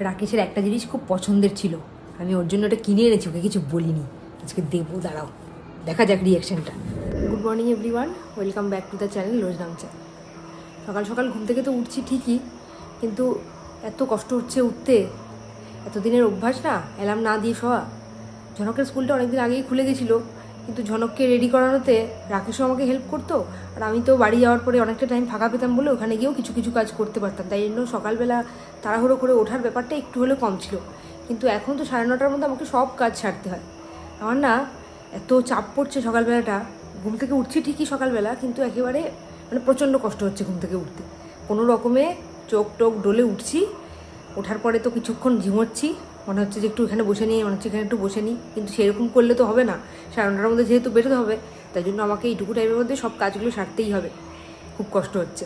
রাকেশের একটা জিনিস খুব পছন্দের ছিল, আমি ওর জন্য ওটা কিনে এনেছি, ওকে কিছু বলিনি। আজকে দেবো, দাঁড়াও দেখা যাক রিয়াকশানটা। Good morning everyone, welcome back to the channel Roznamcha. সকাল সকাল ঘুম থেকে তো উঠছি ঠিকই, কিন্তু এত কষ্ট হচ্ছে উঠতে। এতদিনের অভ্যাস না, অ্যালার্ম না দিয়ে শোয়া। ঝনকের স্কুলটা অনেকদিন আগেই খুলে গেছিলো, কিন্তু ঝনককে রেডি করানোতে রাকেশও আমাকে হেল্প করতো। আর আমি তো বাড়ি যাওয়ার পরে অনেকটা টাইম ফাঁকা পেতাম বলে ওখানে গিয়েও কিছু কিছু কাজ করতে পারতাম, তাই জন্য সকালবেলা তাড়াহুড়ো করে ওঠার ব্যাপারটা একটু হলেও কম ছিল। কিন্তু এখন তো 9:30টার মধ্যে আমাকে সব কাজ সারতে হয়। আমার না এত চাপ পড়ছে সকালবেলাটা, ঘুম থেকে উঠছি ঠিকই সকালবেলা, কিন্তু একেবারে প্রচণ্ড কষ্ট হচ্ছে ঘুম থেকে উঠতে। কোনো রকমে চোখ টোক ডলে উঠছি, ওঠার পরে তো কিছুক্ষণ ঝিমোচ্ছি, মনে হচ্ছে যে একটু এখানে বসে নিই, মনে হচ্ছে এখানে একটু বসে নিই, কিন্তু সেরকম করলে তো হবে না। 9:30টার মধ্যে যেহেতু বেরোতে হবে, তাই জন্য আমাকে এইটুকু টাইমের মধ্যে সব কাজগুলো সারতেই হবে। খুব কষ্ট হচ্ছে,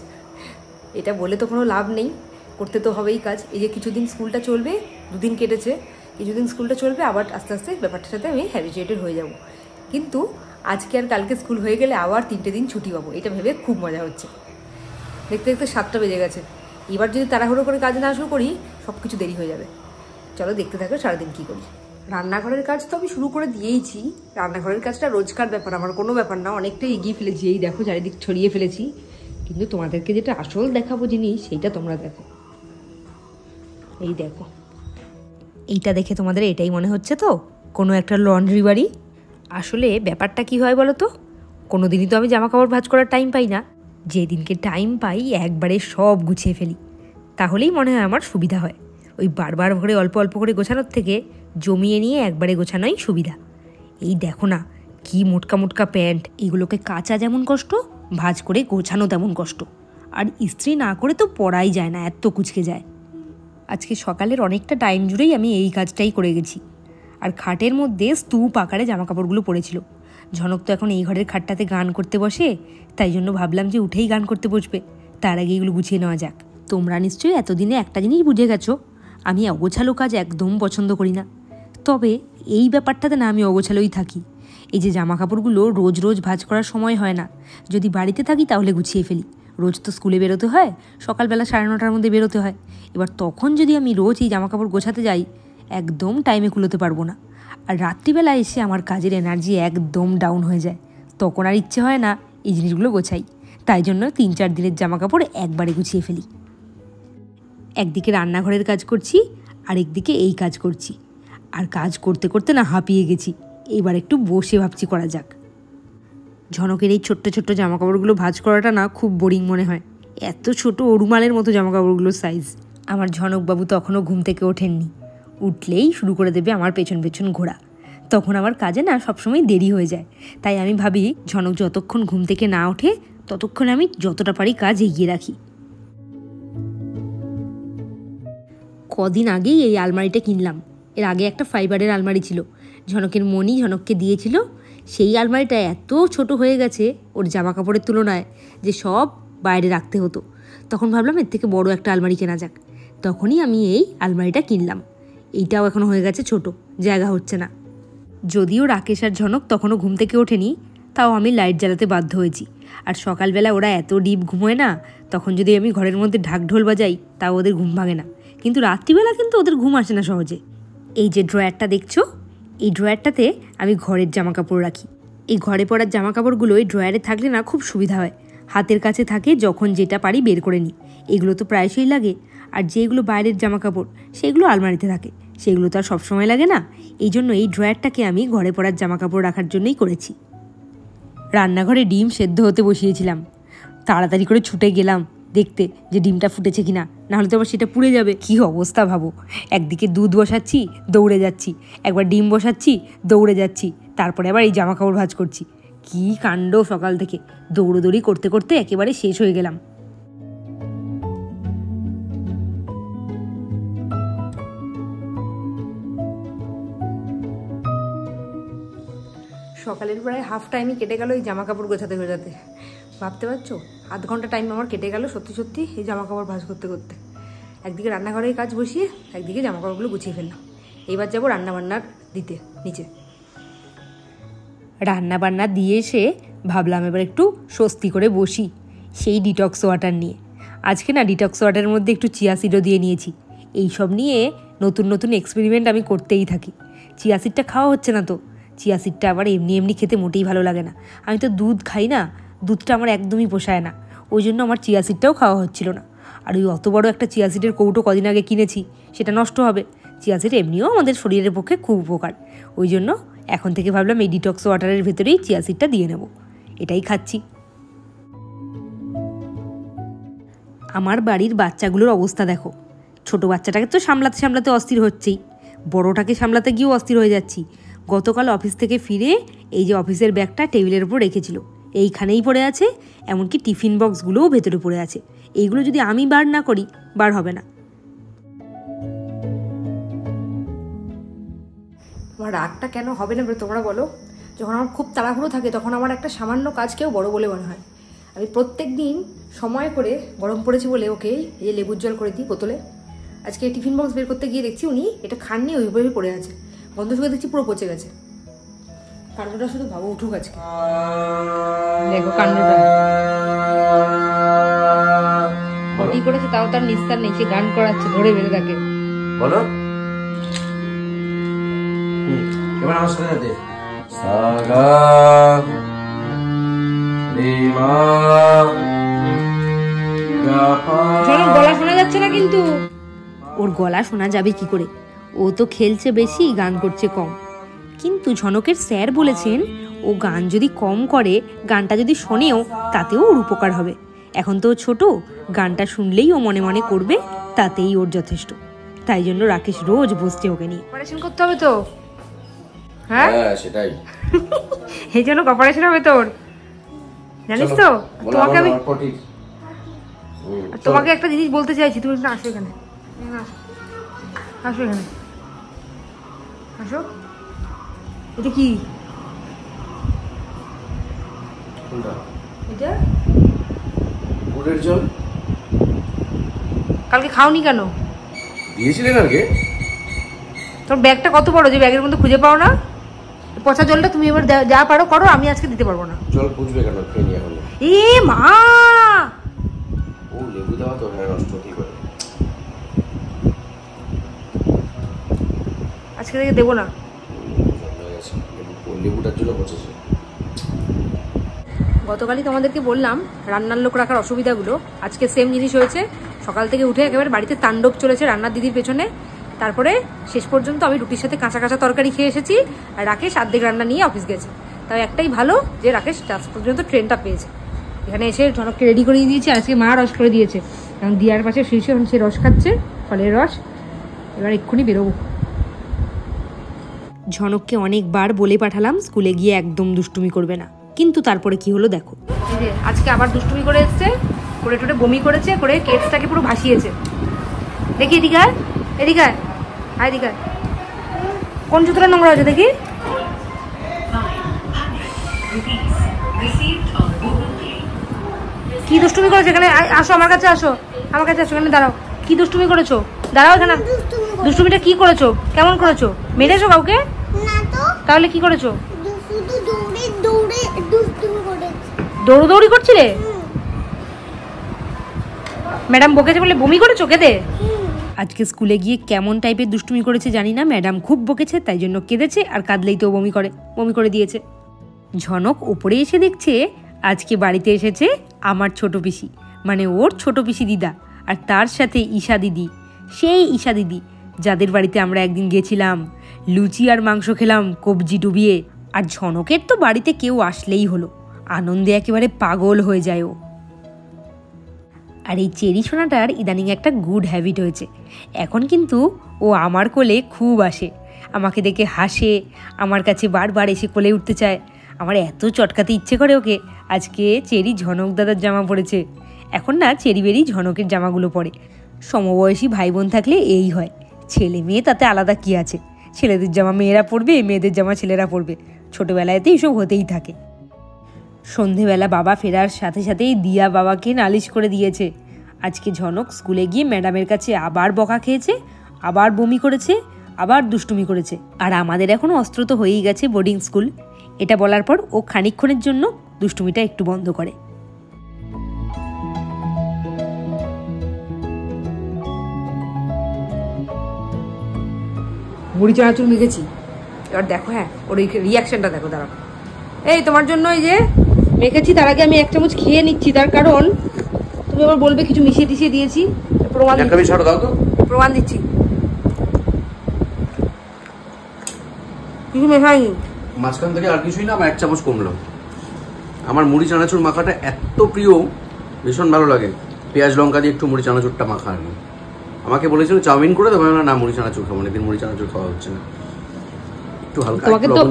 এটা বলে তো কোনো লাভ নেই, করতে তো হবেই কাজ। এই যে কিছুদিন স্কুলটা চলবে, 2 দিন কেটেছে, কিছুদিন স্কুলটা চলবে, আবার আস্তে আস্তে ব্যাপারটার সাথে আমি হ্যাবিচুয়েটেড হয়ে যাব। কিন্তু আজকে আর কালকে স্কুল হয়ে গেলে আবার 3টে দিন ছুটি পাবো, এটা ভেবে খুব মজা হচ্ছে। দেখতে দেখতে 7টা বেজে গেছে। এবার যদি তাড়াহুড়ো করে কাজ না শুরু করি, সব কিছু দেরি হয়ে যাবে। চলো দেখতে থাকো সারাদিন কী করি। রান্নাঘরের কাজ তো আমি শুরু করে দিয়েইছি। রান্নাঘরের কাজটা রোজকার ব্যাপার, আমার কোনো ব্যাপার না, অনেকটাই এগিয়ে ফেলেছি। এই দেখো চারিদিক ছড়িয়ে ফেলেছি, কিন্তু তোমাদেরকে যেটা আসল দেখাবো জিনিস, সেইটা তোমরা দেখো। এই দেখো, এইটা দেখে তোমাদের এটাই মনে হচ্ছে তো কোনো একটা লন্ড্রি বাড়ি। আসলে ব্যাপারটা কি হয় বলো তো, কোনো দিনই তো আমি জামা কাপড় ভাঁজ করার টাইম পাই না। যেদিনকে টাইম পাই একবারে সব গুছিয়ে ফেলি, তাহলেই মনে হয় আমার সুবিধা হয়। ওই বারবার করে অল্প অল্প করে গোছানোর থেকে জমিয়ে নিয়ে একবারে গোছানোই সুবিধা। এই দেখো না, কি মোটকা মোটকা প্যান্ট, এগুলোকে কাচা যেমন কষ্ট, ভাঁজ করে গোছানো তেমন কষ্ট। আর ইস্ত্রি না করে তো পরাই যায় না, এত কুচকে যায়। আজকে সকালের অনেকটা টাইম জুড়েই আমি এই কাজটাই করে গেছি। আর খাটের মধ্যে স্তূপ আকারে জামাকাপড়গুলো পড়েছিল। ঝনক তো এখন এই ঘরের খাটটাতে গান করতে বসে, তাই জন্য ভাবলাম যে উঠেই গান করতে বসবে, তার আগে এগুলো গুছিয়ে নেওয়া যাক। তোমরা নিশ্চয়ই এতদিনে একটা জিনিস বুঝে গেছো, আমি অগোছালো কাজ একদম পছন্দ করি না। তবে এই ব্যাপারটাতে না আমি অগোছালোই থাকি। এই যে জামা কাপড়গুলো রোজ রোজ ভাঁজ করার সময় হয় না, যদি বাড়িতে থাকি তাহলে গুছিয়ে ফেলি। রোজ তো স্কুলে বেরোতে হয়, সকালবেলা 9:30টার মধ্যে বেরোতে হয়। এবার তখন যদি আমি রোজ এই জামা কাপড় গোছাতে যাই, একদম টাইমে কুলোতে পারবো না। আর রাত্রিবেলা এসে আমার কাজের এনার্জি একদম ডাউন হয়ে যায়, তখন আর ইচ্ছে হয় না এই জিনিসগুলো গোছাই। তাই জন্য 3-4 দিনের জামা কাপড় একবারে গুছিয়ে ফেলি। একদিকে রান্নাঘরের কাজ করছি, আরেকদিকে এই কাজ করছি। আর কাজ করতে করতে না হাঁপিয়ে গেছি, এবার একটু বসে ভাবছি করা যাক। ঝনকের এই ছোট্ট ছোট্ট জামাকাপড়গুলো ভাঁজ করাটা না খুব বোরিং মনে হয়। এত ছোট অরুমালের মতো জামাকাপড়গুলোর সাইজ। আমার ঝনকবাবু তখনও ঘুম থেকে ওঠেননি, উঠলেই শুরু করে দেবে আমার পেছন পেছন ঘোরা। তখন আমার কাজে না সবসময় দেরি হয়ে যায়, তাই আমি ভাবি ঝনক যতক্ষণ ঘুম থেকে না ওঠে ততক্ষণ আমি যতটা পারি কাজ এগিয়ে রাখি। কদিন আগেই এই আলমারিটা কিনলাম। এর আগে একটা ফাইবারের আলমারি ছিল, ঝনকের মনি ঝনককে দিয়েছিল। সেই আলমারিটা এত ছোট হয়ে গেছে ওর জামা কাপড়ের তুলনায়, যে সব বাইরে রাখতে হতো। তখন ভাবলাম এর থেকে বড় একটা আলমারি কেনা যাক, তখনই আমি এই আলমারিটা কিনলাম। এইটাও এখনও হয়ে গেছে ছোট, জায়গা হচ্ছে না। যদিও রাকেশ আর ঝনক তখনও ঘুম থেকে ওঠেনি, তাও আমি লাইট জ্বালাতে বাধ্য হয়েছি। আর সকালবেলা ওরা এত ডিপ ঘুমোয় না, তখন যদি আমি ঘরের মধ্যে ঢাকঢোল বাজাই তাও ওদের ঘুম ভাঙে না। কিন্তু রাত্রিবেলা কিন্তু ওদের ঘুম আসে না সহজে। এই যে ড্রয়ারটা দেখছো, এই ড্রয়ারটাতে আমি ঘরের জামা কাপড় রাখি। এই ঘরে পরার জামা কাপড়গুলো এই ড্রয়ারে থাকলে না খুব সুবিধা হয়, হাতের কাছে থাকে, যখন যেটা পারি বের করে নিই। এগুলো তো প্রায়শই লাগে। আর যেগুলো বাইরের জামা কাপড় সেগুলো আলমারিতে থাকে, সেগুলো তো আর সবসময় লাগে না। এই জন্য এই ড্রয়ারটাকে আমি ঘরে পরার জামা কাপড় রাখার জন্যই করেছি। রান্নাঘরে ডিম সেদ্ধ হতে বসিয়েছিলাম, তাড়াতাড়ি করে ছুটে গেলাম দেখতে যে ডিমটা ফুটেছে কিনা, নাহলে তো আবার সেটা পুড়ে যাবে। কী অবস্থা ভাবো, একদিকে দুধ বসাচ্ছি দৌড়ে যাচ্ছি, একবার ডিম বসাচ্ছি দৌড়ে যাচ্ছি, তারপরে আবার এই জামা কাপড় ভাঁজ করছি। কী কাণ্ড, সকাল থেকে দৌড়োদৌড়ি করতে করতে একেবারে শেষ হয়ে গেলাম। সকালের প্রায় হাফ টাইমই কেটে গেল এই জামা কাপড় গোছাতে গোছাতে। ভাবতে পারছো, আধ ঘন্টা টাইম আমার কেটে গেল সত্যি সত্যি এই জামা কাপড় ভাঁজ করতে করতে। একদিকে রান্নাঘরের কাজ বসিয়ে একদিকে জামা কাপড়গুলো গুছিয়ে ফেললাম। এইবার যাবো রান্নাবান্নার দিতে নিচে। রান্নাবান্না দিয়ে এসে ভাবলাম এবার একটু স্বস্তি করে বসি সেই ডিটক্স ওয়াটার নিয়ে। আজকে না ডিটক্স ওয়াটারের মধ্যে একটু চিয়া সিডও দিয়ে নিয়েছি। এইসব নিয়ে নতুন নতুন এক্সপেরিমেন্ট আমি করতেই থাকি। চিয়া সিডটা খাওয়া হচ্ছে না তো, চিয়া সিডটা আবার এমনি এমনি খেতে মোটেই ভালো লাগে না। আমি তো দুধ খাই না, দুধটা আমার একদমই পোষায় না, ওই জন্য আমার চিয়া সিডটাও খাওয়া হচ্ছিল না। আর ওই অত বড় একটা চিয়া সিডের কৌটো কদিন আগে কিনেছি, সেটা নষ্ট হবে। চিয়া সিড এমনিও আমাদের শরীরের পক্ষে খুব উপকার, ওই জন্য এখন থেকে ভাবলাম এই ডিটক্স ওয়াটারের ভেতরেই চিয়া সিডটা দিয়ে নেব, এটাই খাচ্ছি। আমার বাড়ির বাচ্চাগুলোর অবস্থা দেখো, ছোট বাচ্চাটাকে তো সামলাতে সামলাতে অস্থির হচ্ছেই, বড়টাকে সামলাতে গিয়েও অস্থির হয়ে যাচ্ছি। গতকাল অফিস থেকে ফিরে এই যে অফিসের ব্যাগটা টেবিলের উপর রেখেছিল, এইখানেই পড়ে আছে, এমনকি টিফিন বক্সগুলোও ভেতরে পড়ে আছে। এইগুলো যদি আমি বার না করি, বার হবে না। আমার রাগটা কেন হবে না তোমরা বলো? যখন আমার খুব তাড়াহুড়ো থাকে তখন আমার একটা সামান্য কাজকেও বড় বলে মনে হয়। আমি প্রত্যেক দিন সময় করে, গরম পড়েছে বলে ওকে এই যে লেবুর জল করে দিই বোতলে। আজকে টিফিন বক্স বের করতে গিয়ে দেখছি উনি এটা খাননি, ওইভাবে পড়ে আছে, গন্ধ শুকে দেখছি পুরো পচে গেছে। কাণ্ডটা শুধু ভাবো, উঠুক আজকে, দেখো কাণ্ডটা পটি করেছে, তাও তার নিস্তার নেই, সে গান করাচ্ছে ধরে বেঁধে তাকে। বলো এবার আমার সাথে দে সাগা রিমা গাপা। চলো, গলা শোনা যাচ্ছে না কিন্তু। ওর গলা শোনা যাবে কি করে? ও তো খেলছে বেশি, গান করছে কম। কিন্তু ঝনকের স্যার বলেছেন ও গান যদি কম করে, গানটা যদি শোনেও, তাতেও ওর উপকার হবে। এখন তো ছোট, গানটা শুনলেই ও মনে মনে করবে, তাতেই ওর যথেষ্ট। তাই জন্য রাকেশ রোজ বসছে ওকে নিয়ে। অপারেশন করতে হবে তো? হ্যাঁ সেটাই, এই জন্য অপারেশন হবে তোর, জানিস তো? তোমাকে একটা জিনিস বলতে চাইছি, তুমি না আসো এখানে, আসো এখানে, আসো। এটা কি? এটা গুড়ের জল। কালকে খাওনি কেন? দিয়েছিলে কালকে? তোর ব্যাগটা কত বড় যে ব্যাগের মধ্যে খুঁজে পাও না? পচা জলটা তুমি এবার যা পারো করো, আমি আজকে দিতে পারবো না। জল বুঝবে কেন? খেয়ে নিয়ে এখন। এ মা, ও লেবু দেওয়া তো, হ্যাঁ নষ্ট কি করে? আজকে থেকে দেবো না। লেবুটার জন্য পচেছে। গতকালই তোমাদেরকে বললাম রান্নার লোক রাখার অসুবিধাগুলো, আজকে সেম জিনিস হয়েছে। সকাল থেকে উঠে একেবারে বাড়িতে তাণ্ডব চলেছে রান্নার দিদির পেছনে। তারপরে শেষ পর্যন্ত আমি রুটির সাথে কাঁচা কাঁচা তরকারি খেয়ে এসেছি, আর রাকেশ অর্ধেক রান্না নিয়ে অফিস গেছে। তাই একটাই ভালো যে রাকেশ আজ পর্যন্ত ট্রেনটা পেয়েছে। এখানে এসে ঝনককে রেডি করে দিয়েছি, আজকে মা রস করে দিয়েছে, কারণ দিয়ার পাশে শীর্ষে সে রস খাচ্ছে, ফলের রস। এবার এক্ষুনি বেরোবো। ঝনককে অনেকবার বলে পাঠালাম স্কুলে গিয়ে একদম দুষ্টুমি করবে না, কিন্তু তারপরে কি হলো দেখো। আজকে আবার দুষ্টুমি করে এসছে, করে টোটে বমি করেছে, করে কেটসটাকে পুরো ভাসিয়েছে। দেখি এদিকে আয়, এদিকে আয়, আয় এদিকে আয়। কোন জুতোটা নোংরা হয়েছে দেখি? কি দুষ্টুমি করেছো এখানে? আসো আমার কাছে, আসো আমার কাছে, আসো এখানে দাঁড়াও। কি দুষ্টুমি করেছো? দাঁড়াও এখানে। দুষ্টুমিটা কি করেছো? কেমন করেছো? মেরেছো কাউকে? তাহলে কি করেছো? দৌড়দৌড়ি করছিলে? ম্যাডাম বকেছে বলে বমি করেছো কেঁদে? আজকে স্কুলে গিয়ে কেমন টাইপের দুষ্টুমি করেছে জানি না, ম্যাডাম খুব বকেছে তাই জন্য কেঁদেছে, আর কাঁদলেই তো বমি করে দিয়েছে। ঝনক উপরে এসে দেখছে আজকে বাড়িতে এসেছে আমার ছোট পিসি, মানে ওর ছোট পিসি দিদা, আর তার সাথে ঈশা দিদি, সেই ঈশা দিদি যাদের বাড়িতে আমরা একদিন গেছিলাম, লুচি আর মাংস খেলাম কবজি ডুবিয়ে। আর ঝনকের তো বাড়িতে কেউ আসলেই হলো, আনন্দে একেবারে পাগল হয়ে যায় ও। আর এই চেরি সোনাটার ইদানিং একটা গুড হ্যাবিট হয়েছে, এখন কিন্তু ও আমার কোলে খুব আসে, আমাকে দেখে হাসে, আমার কাছে বারবার এসে কোলে উঠতে চায়। আমার এত চটকাতে ইচ্ছে করে ওকে। আজকে চেরি ঝনক দাদার জামা পরেছে, এখন না চেরি বেরি ঝনকের জামাগুলো পরে। সমবয়সী ভাই বোন থাকলে এই হয়, ছেলে মেয়ে তাতে আলাদা কি আছে, ছেলেদের জামা মেয়েরা পরবে, মেয়েদের জামা ছেলেরা পরবে, ছোটোবেলায়তে এইসব হতেই থাকে। সন্ধেবেলা বাবা ফেরার সাথে সাথেই দিয়া বাবাকে নালিশ করে দিয়েছে। আজকে ঝনক স্কুলে গিয়ে ম্যাডামের কাছে আবার বকা খেয়েছে, আবার বমি করেছে, আবার দুষ্টুমি করেছে। আর আমাদের এখন অস্ত্র তো হয়েই গেছে বোর্ডিং স্কুল। এটা বলার পর ও খানিকক্ষণের জন্য দুষ্টুমিটা একটু বন্ধ করে। মুড়ি চানাচুর মেখেছি। এবার দেখো, হ্যাঁ ওর এই রিয়াকশনটা দেখো। দাঁড়াও, এই তোমার জন্য এই যে মেখেছি, তার আগে আমি 1 চামচ খেয়ে নিচ্ছি, তার কারণ তুমি আবার বলবে কিছু মিশিয়ে টিশিয়ে দিয়েছি। প্রমাণ দিচ্ছি, কিছু মেশাইনি। মাঝখান থেকে আর কিছুই না, আমার 1 চামচ কমলো। আমার মুড়ি চানাচুর মাখাটা এত প্রিয়, ভীষণ ভালো লাগে। পেঁয়াজ লঙ্কা দিয়ে একটু মুড়ি চানাচুরটা মাখা আর কি। আমাকে বলেছিল চাউমিন করে দেবো, না মুড়ি চানাচুর খাবো, অনেকদিন মুড়ি চানাচুর খাওয়া হচ্ছে না। একটু হালকা তোমাকে তো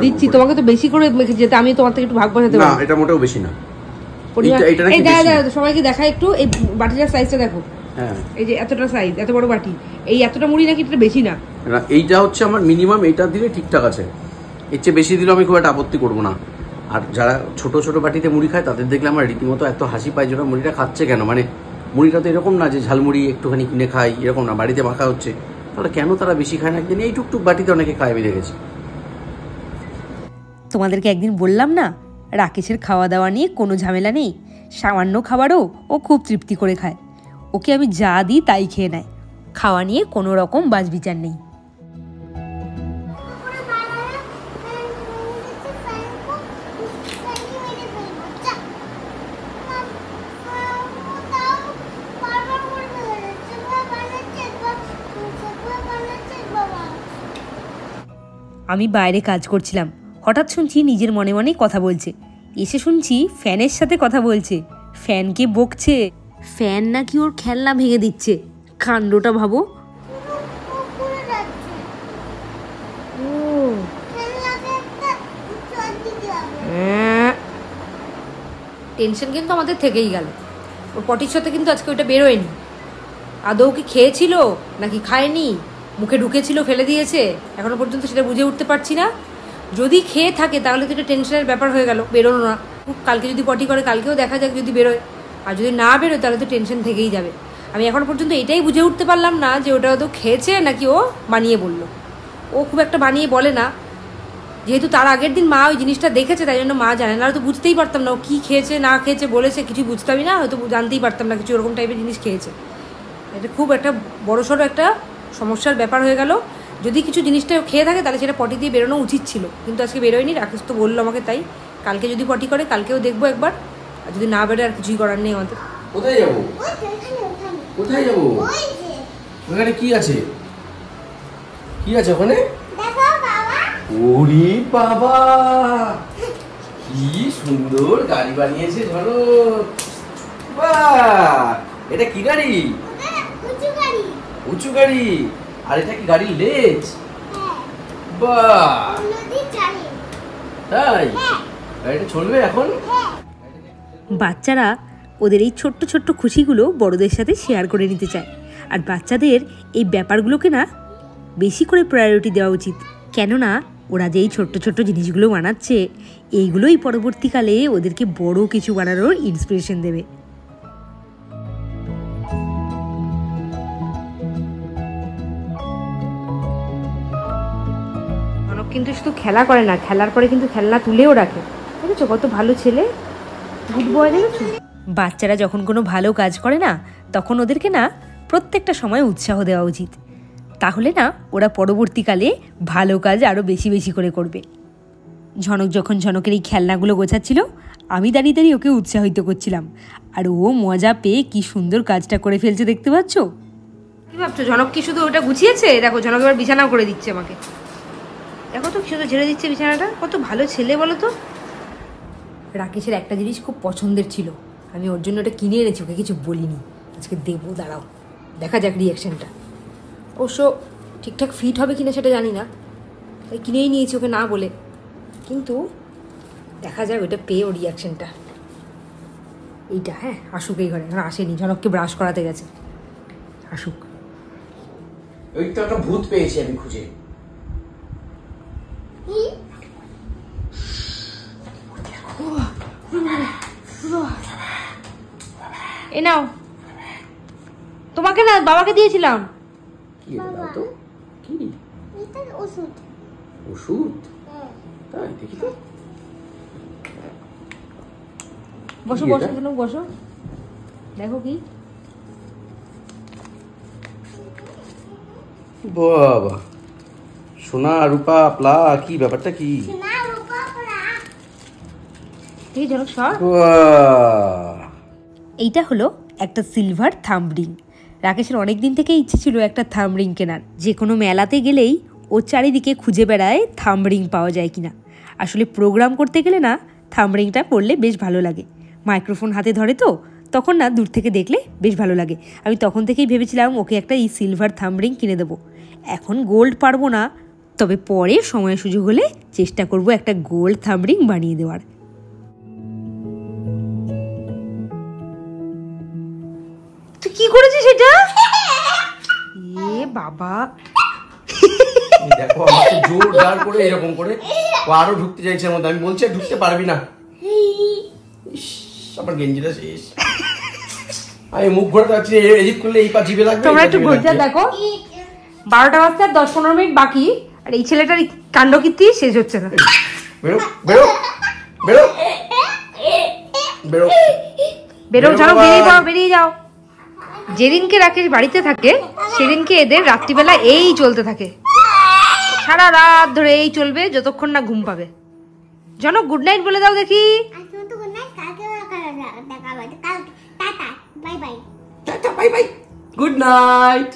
দিচ্ছি, তোমাকে তো বেশি করে মেখে যেতে, আমি তোমার থেকে একটু ভাগ বসাতে পারি না, এটা মোটেও বেশি না। এই দাদা সবাইকে দেখাই একটু, এই বাটিটার সাইজটা দেখো। হ্যাঁ, এই যে এতটা সাইজ, এত বড় বাটি, এই এতটা মুড়ি নাকি এটা বেশি না? এইটা হচ্ছে আমার মিনিমাম, এইটা দিলে ঠিকঠাক আছে। এর চেয়ে বেশি দিলে আমি খুব একটা আপত্তি করবো না। আর যারা ছোট ছোট বাটিতে মুড়ি খায় তাদের দেখলে আমার রীতিমতো এত হাসি পায়, যেটা মুড়িটা খাচ্ছে কেন, মানে মুড়িটা তো এরকম না যে ঝালমুড়ি একটুখানি কিনে খাই, এরকম না, বাড়িতে মাখা হচ্ছে। তাহলে কেন তারা বেশি খায় না জানি, এই টুকটুক বাটিতে অনেকে খায়, আমি দেখেছি। তোমাদেরকে একদিন বললাম না, রাকেশের খাওয়া দাওয়া নিয়ে কোনো ঝামেলা নেই, সামান্য খাবারও ও খুব তৃপ্তি করে খায়। ওকে আমি যা দিই তাই খেয়ে নেয়, খাওয়া নিয়ে কোনো রকম বাজবিচার নেই। আমি বাইরে কাজ করছিলাম, হঠাৎ শুনছি নিজের মনে মনেই কথা বলছে। এসে শুনছি ফ্যানের সাথে কথা বলছে, ফ্যানকে বকছে, ফ্যান নাকি ওর খেলনা ভেঙে দিচ্ছে। কাণ্ডটা ভাবো। টেনশন কিন্তু আমাদের থেকেই গেল। ওর পটির সাথে কিন্তু আজকে ওইটা বেরোয়নি। আদৌ কি খেয়েছিল নাকি খায়নি, মুখে ঢুকেছিল ফেলে দিয়েছে, এখনো পর্যন্ত সেটা বুঝে উঠতে পারছি না। যদি খেয়ে থাকে তাহলে তো এটা টেনশনের ব্যাপার হয়ে গেল, বেরোনো না। কালকে যদি পটি করে কালকেও দেখা যাক যদি বেরোয়, আর যদি না বেরোয় তাহলে তো টেনশন থেকেই যাবে। আমি এখনো পর্যন্ত এটাই বুঝে উঠতে পারলাম না যে ওটা তো খেয়েছে নাকি ও বানিয়ে বলল। ও খুব একটা বানিয়ে বলে না, যেহেতু তার আগের দিন মা ওই জিনিসটা দেখেছে তাই জন্য মা জানে না, তো বুঝতেই পারতাম না ও কী খেয়েছে না খেয়েছে, বলেছে কিছু বুঝতামই না, হয়তো জানতেই পারতাম না কিছু ওরকম টাইপের জিনিস খেয়েছে। এটা খুব একটা বড়সড় একটা সমস্যার ব্যাপার হয়ে গেল। যদি কিছু জিনিসটা খেয়ে থাকে তাহলে সেটা পটি দিয়ে বেরোনো উচিত ছিল, কিন্তু আজকে বেরোয়নি। রাকেশ তো বললো আমাকে, তাই কালকে যদি পটি করে কালকেও দেখবো একবার, আর যদি না বেরোয় আর কিছুই করার নেই আমাদের। কোথায় যাবো? কোথায় যাবো? ওখানে কি আছে? কি আছে ওখানে? ওরে বাবা, কি সুন্দর গাড়ি বানিয়েছে ধরো। বাহ, এটা কি গাড়ি? উঁচু গাড়ি। আর এটা কি গাড়ির লেজ? বাহ, তাই গাড়িটা চলবে এখন? বাচ্চারা ওদের এই ছোট্ট ছোট্ট খুশিগুলো বড়দের সাথে শেয়ার করে নিতে চায়, আর বাচ্চাদের এই ব্যাপারগুলোকে না বেশি করে প্রায়োরিটি দেওয়া উচিত। কেননা ওরা যে এই ছোট্ট ছোট্ট জিনিসগুলো বানাচ্ছে, এইগুলোই পরবর্তীকালে ওদেরকে বড় কিছু বানানোর ইন্সপিরেশন দেবে। কিন্তু শুধু খেলা করে না, খেলার পরে কিন্তু খেলনা তুলেও রাখে। দেখেছো কত ভালো ছেলে, গুড বয়। দেখেছো বাচ্চারা যখন কোনো ভালো কাজ করে না, তখন ওদেরকে না প্রত্যেকটা সময় উৎসাহ দেওয়া উচিত, তাহলে না ওরা পরবর্তীকালে ভালো কাজ আরও বেশি বেশি করে করবে। ঝনক যখন ঝনকের এই খেলনাগুলো গোছাচ্ছিল, আমি দাঁড়িয়ে দাঁড়িয়ে ওকে উৎসাহিত করছিলাম, আর ও মজা পেয়ে কি সুন্দর কাজটা করে ফেলছে, দেখতে পাচ্ছ? কি ভাবছো ঝনক কি শুধু ওটা গুছিয়েছে? দেখো ঝনক এবার বিছানাও করে দিচ্ছে আমাকে, দেখো তো শুধু ঝেড়ে দিচ্ছে বিছানাটা। কত ভালো ছেলে বলো তো। রাকেশের একটা জিনিস খুব পছন্দের ছিল, আমি ওর জন্য ওটা কিনে এনেছি, ওকে কিছু বলিনি। আজকে দেবো, দাঁড়াও দেখা যাক রিয়াকশানটা। অবশ্য ঠিকঠাক ফিট হবে কিনা সেটা জানি না, তাই কিনেই নিয়েছি ওকে না বলে, কিন্তু দেখা যাক ওইটা পেয়ে ওর রিয়াকশানটা। এইটা হ্যাঁ আসুক এই ঘরে, এখন আসেনি, ঝনককে ব্রাশ করাতে গেছে, আসুক। ওই তো একটা ভূত পেয়েছি আমি খুঁজে। এ নাও, তোমাকে না বাবাকে দিয়েছিলাম। কি দাও তো? কি এটা? ওষুধ। ওষুধ? তাই দেখি তো। বসো বসো বসো, দেখো কি। বাবা, সোনা রূপা প্লা কি ব্যাপারটা কি? এই ঝলক সর। বাহ! এইটা হলো একটা সিলভার থাম্ব রিং। রাকেশের অনেক দিন থেকে ইচ্ছে ছিল একটা থাম্ব রিং কেনার। যে কোনো মেলাতে গেলেই ও চারিদিকে খুঁজে বেড়ায় থাম্ব রিং পাওয়া যায় কিনা। আসলে প্রোগ্রাম করতে গেলে না থাম্ব রিংটা পরলে বেশ ভালো লাগে। মাইক্রোফোন হাতে ধরে তো, তখন না দূর থেকে দেখলে বেশ ভালো লাগে। আমি তখন থেকেই ভেবেছিলাম ওকে একটা এই সিলভার থাম্ব রিং কিনে দেবো। এখন গোল্ড পারবো না, তবে পরে সময় সুযোগ হলে চেষ্টা করব একটা গোল্ড থাম্ব রিং বানিয়ে দেওয়ার। তুই কি করেছিস এটা? এ বাবা, দেখো আমাকে জোরদার করে এরকম করে ও আরো ঢুকতে চাইছে এর মধ্যে। আমি বলছি ঢুকতে পারবি না। ইস, আমার গেঞ্জিটা শেষ। আমি মুখ ঘোরাতে যাচ্ছি, এদিক করলে এই পা জিভে লাগবে। তোমরা একটু ঘুরতে দেখো। 12টা বাজতে আর 10-15 মিনিট বাকি, আর এই ছেলেটার কাণ্ডকীর্তি শেষ হচ্ছে না। বেরো বেরো বেরো বেরো বেরো, চলো বেরিয়ে যাও। যেদিনকে রাকেশ বাড়িতে থাকে সেদিনকে এদের রাত্রিবেলা এই চলতে থাকে, সারা রাত ধরে এই চলবে যতক্ষণ না ঘুম পাবে। জনক গুড নাইট বলে দাও দেখি। Bye bye, good night.